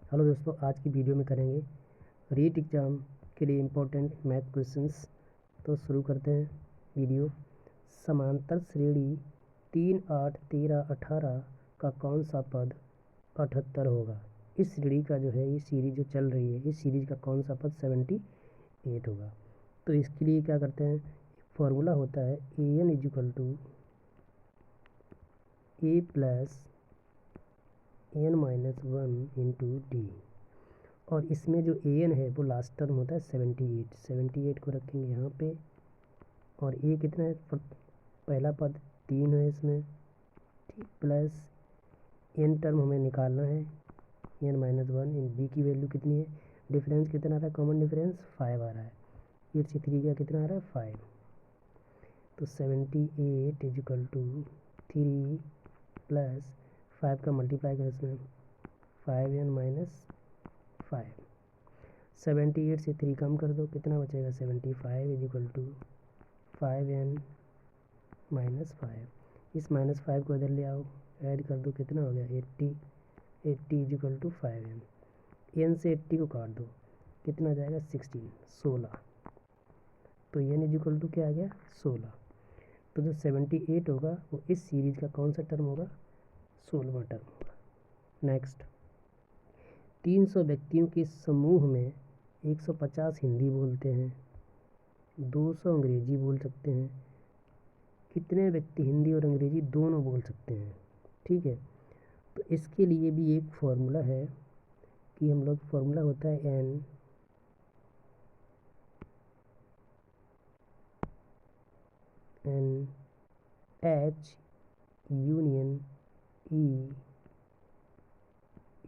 Hello दोस्तों, आज की वीडियो में करेंगे रीट एग्ज़ाम के लिए इम्पोर्टेंट मैथ क्वेश्चंस। तो शुरू करते हैं वीडियो। समांतर श्रेणी 3, 8, 13, 18 का कौन सा पद 78 होगा। इस श्रेणी का जो है, ये सीरीज जो चल रही है, इस सीरीज का कौन सा पद 78 होगा। तो इसके लिए क्या करते हैं, फॉर्मूला होता है an = a + n-1 × d। और इसमें जो an है वो लास्ट टर्म होता है 78 को रखेंगे यहाँ पे। और a कितना है, पहला पद 3 है इसमें, ठीक, प्लस n टर्म हमें निकालना है n-1। इन d की वैल्यू कितनी है, डिफरेंस कितना आ रहा है, कॉमन डिफरेंस 5 आ रहा है। 8 से 3 का कितना आ रहा है 5। तो 78 = 3 प्लस 5 का मल्टीप्लाई करें इसमें 5n-5। 78 से 3 कम कर दो, कितना बचेगा 75 = 5n-5। इस -5 को इधर ले आओ, ऐड कर दो, कितना हो गया 80 = 5n। n से 80 को काट दो, कितना जाएगा 16। तो n = क्या आ गया 16। तो जो 78 होगा वो इस सीरीज का कौन सा टर्म होगा, 16वां टर्म होगा। नेक्स्ट, 300 व्यक्तियों के समूह में 150 हिंदी बोलते हैं, 200 अंग्रेजी बोल सकते हैं। कितने व्यक्ति हिंदी और अंग्रेजी दोनों बोल सकते हैं, ठीक है। तो इसके लिए भी एक फॉर्मूला है कि हम लोग, फॉर्मूला होता है NH union E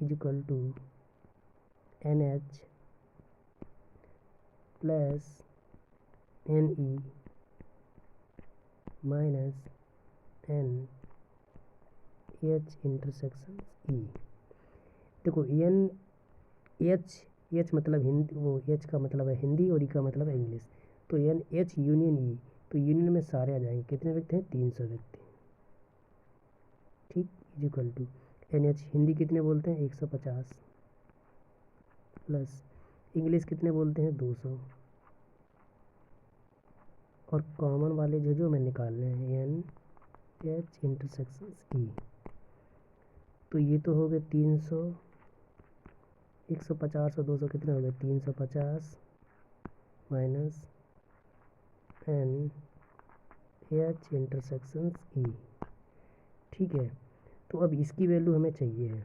= NH plus NE minus NH intersection E। देखो एच मतलब हिंदी, वो एच का मतलब है हिंदी और ई का मतलब है इंग्लिश। तो NH यूनियन ई, तो यूनियन में सारे आ जाएंगे। कितने व्यक्ति हैं, 300 व्यक्ति, ठीक, = NH हिंदी कितने बोलते हैं 150 प्लस इंग्लिश कितने बोलते हैं 200। और कॉमन वाले जो मैं निकालने हैं NH इंटरसेक्शन E। तो ये तो हो गए 300, 150 और 200 कितने हो गए 350 माइनस NH इंटरसेक्शन E, ठीक है। तो अब इसकी वैल्यू हमें चाहिए है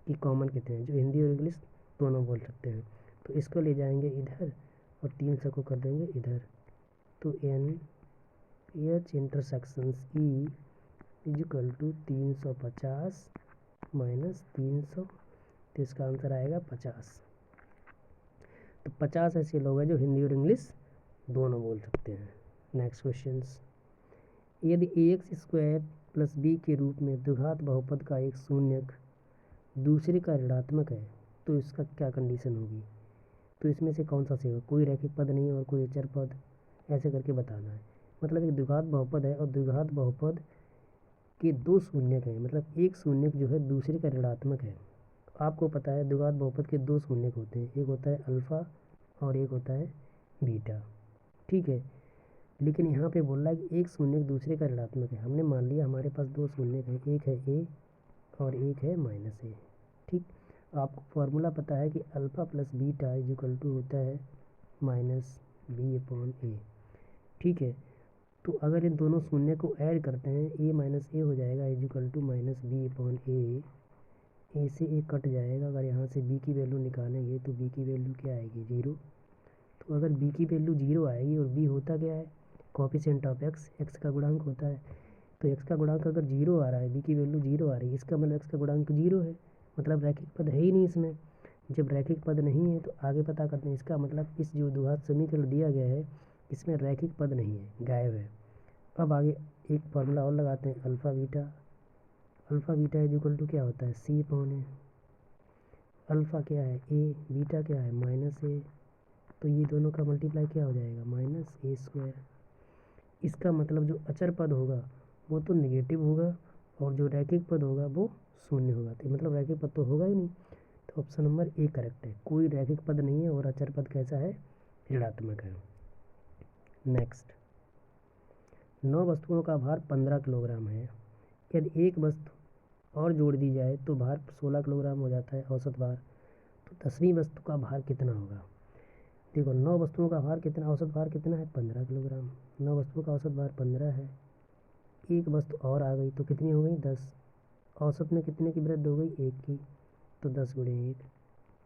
कि कॉमन कितने हैं, जो हिंदी और इंग्लिश दोनों बोल सकते हैं। तो इसको ले जाएंगे इधर और 300 को कर देंगे इधर। तो NH इंटरसेक्शन E = 350 माइनस 300, तो इसका आंसर आएगा 50। तो 50 ऐसे लोग हैं जो हिंदी और इंग्लिश दोनों बोल सकते हैं। नेक्स्ट क्वेश्चंस, यदि ax² + b के रूप में द्विघात बहुपद का एक शून्यक दूसरे का ऋणात्मक है तो इसका क्या कंडीशन होगी। तो इसमें से कौन सा सही होगा, कोई रैखिक पद नहीं और कोई अचर पद, ऐसे करके बताना है। मतलब एक द्विघात बहुपद है और द्विघात बहुपद के 2 शून्यक हैं, मतलब एक शून्यक जो है दूसरे का ऋणात्मक है। आपको पता है द्विघात बहुपद के 2 शून्यक होते हैं, एक होता है अल्फ़ा और एक होता है बीटा, ठीक है। लेकिन यहाँ पे बोल रहा है कि एक शून्यक दूसरे का ऋणात्मक है। हमने मान लिया हमारे पास 2 शून्यक है, एक है a और एक है -a, ठीक। आपको फॉर्मूला पता है कि अल्फ़ा + बीटा = होता है -b/a, ठीक है। तो अगर इन दोनों शून्य को ऐड करते हैं, a - a हो जाएगा = -b/a। a से a कट जाएगा, अगर यहाँ से b की वैल्यू निकालेंगे तो b की वैल्यू क्या आएगी 0। तो अगर b की वैल्यू 0 आएगी और b होता क्या है, कोफिशिएंट ऑफ x का गुणांक होता है। तो x का गुणांक अगर 0 आ रहा है, b की वैल्यू 0 आ रही है, इसका मतलब x का गुणांक 0 है, मतलब रैखिक पद है ही नहीं इसमें। जब रैखिक पद नहीं है तो आगे पता करते हैं, इसका मतलब इस जो द्विघात समीकरण दिया गया है इसमें रैखिक पद नहीं है, गायब है। अब आगे एक फार्मूला और लगाते हैं, अल्फ़ा बीटा क्या होता है c/a। अल्फ़ा क्या है a, बीटा क्या है -a, तो ये दोनों का मल्टीप्लाई क्या हो जाएगा -a²। इसका मतलब जो अचर पद होगा वो तो नेगेटिव होगा और जो रैखिक पद होगा वो शून्य होगा। तो मतलब रैखिक पद तो होगा ही नहीं। तो ऑप्शन नंबर ए करेक्ट है, कोई रैखिक पद नहीं है और अचर पद कैसा है, ऋणात्मक है। नेक्स्ट, 9 वस्तुओं का भार 15 किलोग्राम है, यदि एक वस्तु और जोड़ दी जाए तो भार 16 किलोग्राम हो जाता है औसत भार, तो 10वीं वस्तु का भार कितना होगा। देखो 9 वस्तुओं का भार कितना, औसत भार कितना है 15 किलोग्राम, 9 वस्तुओं का औसत भार 15 है, एक वस्तु और आ गई तो कितनी हो गई 10, औसत में कितने की वृद्धि हो गई 1 की, तो 10 गुणे 1,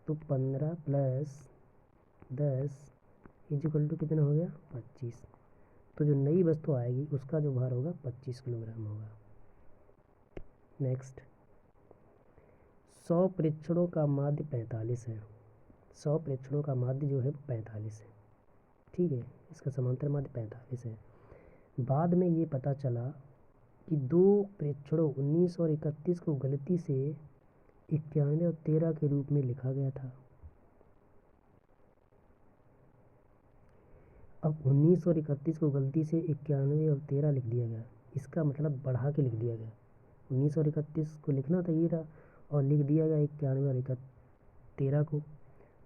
तो 15 प्लस 10 इक्वल टू कितना हो गया 25, तो जो नई वस्तु आएगी उसका जो भार होगा 25 किलोग्राम होगा। नेक्स्ट, 100 प्रेक्षणों का माध्य 45 है, 100 प्रेक्षणों का माध्य जो है 45 है, ठीक है, इसका समांतर माध्य 45 है। बाद में ये पता चला कि 2 प्रेक्षणों 19 और 31 को गलती से 91 और 13 के रूप में लिखा गया था। अब 19 और 31 को गलती से 91 और 13 लिख दिया गया, इसका मतलब बढ़ा के लिख दिया गया, 19 और 31 को लिखना था ये था और लिख दिया गया 91 और 13 को।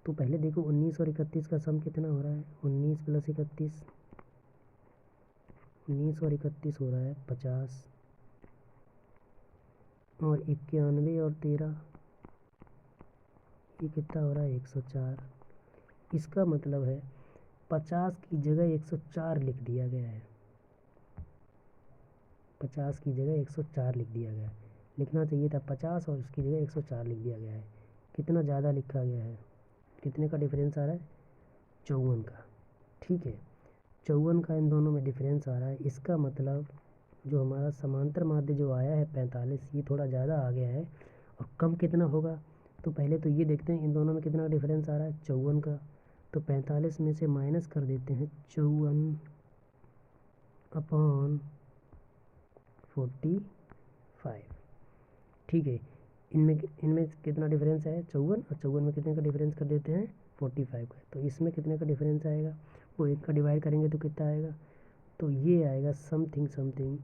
तो पहले देखो 19 और 31 का सम कितना हो रहा है, 19 प्लस 31, 19 और 31 हो रहा है 50, और 91 और 13 ये कितना हो रहा है 104। इसका मतलब है 50 की जगह 104 लिख दिया गया है, 50 की जगह 104 लिख दिया गया है, लिखना चाहिए था 50 और उसकी जगह 104 लिख दिया गया है। कितना ज़्यादा लिखा गया है, कितने का डिफरेंस आ रहा है 54 का, ठीक है, 54 का इन दोनों में डिफरेंस आ रहा है। इसका मतलब जो हमारा समांतर माध्य जो आया है 45, ये थोड़ा ज़्यादा आ गया है, और कम कितना होगा, तो पहले तो ये देखते हैं इन दोनों में कितना डिफरेंस आ रहा है 54 का, तो 45 में से माइनस कर देते हैं 54 अपॉन 45, ठीक है, इनमें कितना डिफरेंस है 54, और 54 में कितने का डिफरेंस कर देते हैं 45 का, तो इसमें कितने का डिफरेंस आएगा, वो एक का डिवाइड करेंगे तो कितना आएगा, तो ये आएगा समथिंग समथिंग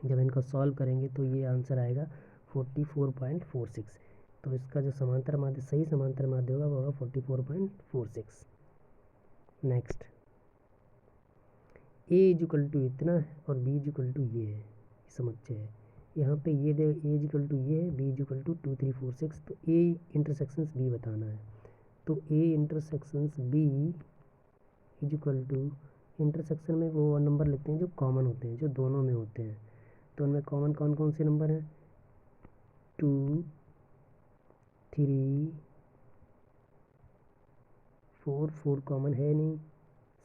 जब इनको सॉल्व करेंगे तो ये आंसर आएगा 44.46, तो इसका जो समांतर माध्य सही समांतर माध्य होगा वो होगा 44.46। नेक्स्ट, ए इक्वल टू इतना है और बी इक्वल टू ये है, समझते हैं यहाँ पे ये दे ए इक्वल टू ये है, बी इक्वल टू 2 3 4 6, तो ए इंटरसेक्शंस बी बताना है, तो A intersections B equal to, intersection में वो नंबर लिखते हैं जो कॉमन होते हैं, जो दोनों में होते हैं, तो उनमें कॉमन कौन कौन से नंबर हैं 2 3 4, 4 कॉमन है नहीं,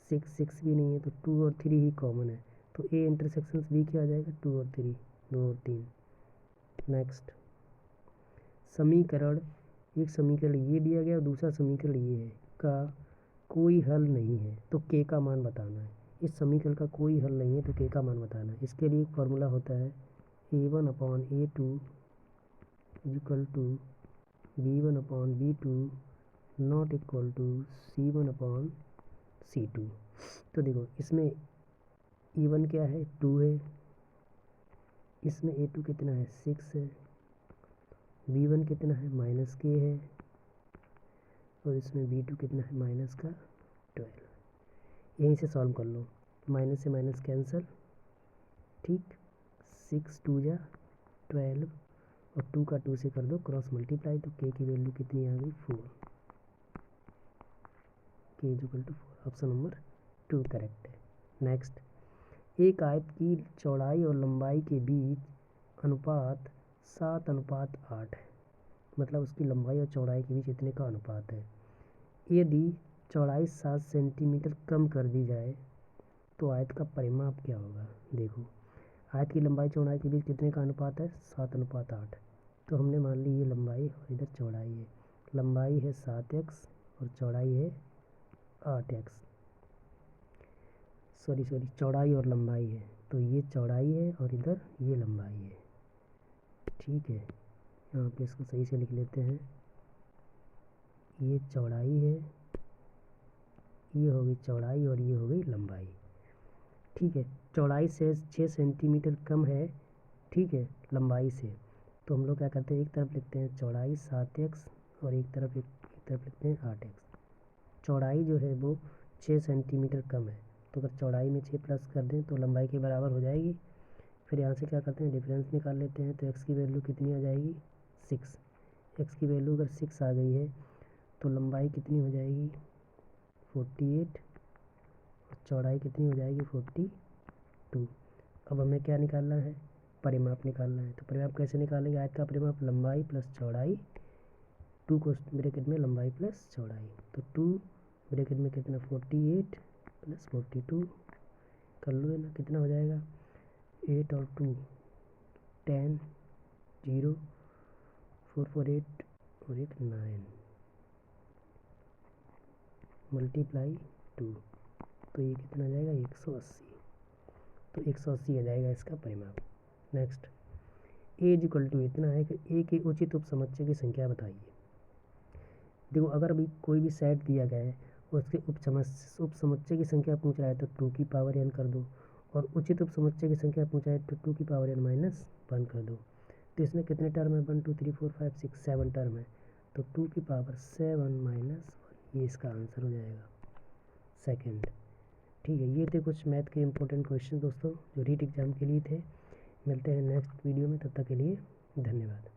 6 भी नहीं है, तो 2 और 3 ही कॉमन है, तो ए इंटरसेक्शंस बी क्या आ जाएगा 2 और 3, 2 और 3। नेक्स्ट, समीकरण, एक समीकरण ये दिया गया और दूसरा समीकरण ये है का कोई हल नहीं है, तो के का मान बताना है, इस समीकरण का कोई हल नहीं है तो के का मान बताना है। इसके लिए फॉर्मूला होता है a1 upon a2 equal to b1 upon b2 not equal to c1 upon c2। तो देखो इसमें e1 क्या है 2 है, इसमें a2 कितना है 6 है, b1 कितना है माइनस के है, और इसमें b2 कितना है माइनस का 12। यहीं से सॉल्व कर लो, माइनस से माइनस कैंसिल, ठीक, 6 2 जा 12 और 2 का 2 से कर दो क्रॉस मल्टीप्लाई, तो के की वैल्यू कितनी आ गई 4, के equal to 4, option number 2 correct है। नेक्स्ट, एक आयत की चौड़ाई और लंबाई के बीच अनुपात 7:8 है, मतलब उसकी लंबाई और चौड़ाई के बीच इतने का अनुपात है। यदि चौड़ाई 7 सेंटीमीटर कम कर दी जाए तो आयत का परिमाप क्या होगा। देखो आयत की लंबाई चौड़ाई के बीच कितने का अनुपात है 7:8, तो हमने मान ली ये लंबाई और इधर चौड़ाई है, लंबाई है 7x और चौड़ाई है 8x, सॉरी चौड़ाई और लंबाई है, तो ये चौड़ाई है और इधर ये लंबाई है, ठीक है, यहाँ पे इसको सही से लिख लेते हैं, ये चौड़ाई है, ये हो गई चौड़ाई और ये हो गई लंबाई, ठीक है, चौड़ाई से 6 सेंटीमीटर कम है, ठीक है, लंबाई से, तो हम लोग क्या करते हैं एक तरफ लिखते हैं चौड़ाई 7x और एक तरफ लिखते हैं 8x। चौड़ाई जो है वो 6 सेंटीमीटर कम है, तो अगर चौड़ाई में 6 प्लस कर दें तो लंबाई के बराबर हो जाएगी। फिर यहाँ से क्या करते हैं, डिफरेंस निकाल लेते हैं। तो x की वैल्यू कितनी आ जाएगी, 6। x की वैल्यू अगर 6 आ गई है तो लंबाई कितनी हो जाएगी, 48, और चौड़ाई कितनी हो जाएगी, 42। अब हमें क्या निकालना है, परिमाप निकालना है। तो परिमाप कैसे निकालेंगे, आयत का परिमाप लंबाई प्लस चौड़ाई, 2 को ब्रैकेट में लंबाई प्लस चौड़ाई, तो 2 ब्रैकेट में कितना, 48 प्लस 42 कर लो है ना, कितना हो जाएगा, 8 और 2 10, 0, 4 4 8 और 1 9 मल्टीप्लाई 2, तो ये कितना आ जाएगा, 180। तो 180 आ जाएगा इसका परिमाप। Next, A is equal to इतना है कि ए के उचित उपसमुच्चय की संख्या बताइए। देखो अगर अभी कोई भी सेट दिया गया है और उसके उपसमुच्चय की संख्या पूछ रहा है तो 2 की पावर n कर दो, और उचित उपसमुच्चय की संख्या पूछा है तो 2 की पावर n माइनस 1 कर दो। तो इसमें कितने टर्म है, 1 2 3 4 5 6 7 टर्म है, तो 2 की पावर 7 माइनस 1, ये इसका आंसर हो जाएगा सेकंड। ठीक है, ये थे कुछ मैथ के इंपॉर्टेंट क्वेश्चन दोस्तों जो रीट एग्जाम के लिए थे। मिलते हैं नेक्स्ट वीडियो में, तब तक के लिए धन्यवाद।